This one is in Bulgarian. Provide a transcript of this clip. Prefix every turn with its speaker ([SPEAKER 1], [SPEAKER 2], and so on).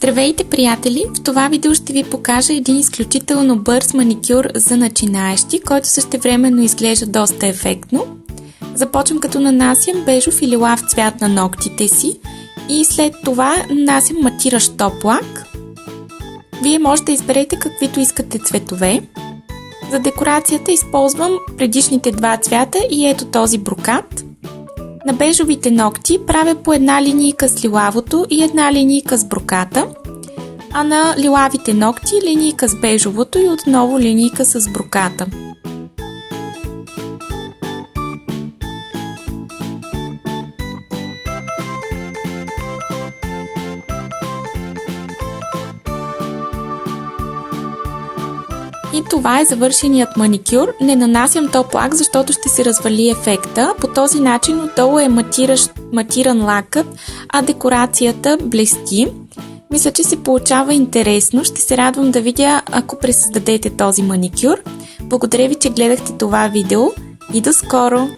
[SPEAKER 1] Здравейте, приятели! В това видео ще ви покажа един изключително бърз маникюр за начинаещи, който същевременно изглежда доста ефектно. Започвам като нанасям бежов или лав цвят на ногтите си и след това нанасям матиращ топ лак. Вие може да изберете каквито искате цветове. За декорацията използвам предишните два цвята и ето този брокат. На бежовите ногти правя по една линийка с лилавото и една линийка с броката, а на лилавите ногти линийка с бежовото и отново линийка с броката. И това е завършеният маникюр. Не нанасям топ лак, защото ще се развали ефекта. По този начин отдолу е матиран лакът, а декорацията блести. Мисля, че се получава интересно. Ще се радвам да видя, ако пресъздадете този маникюр. Благодаря ви, че гледахте това видео и до скоро!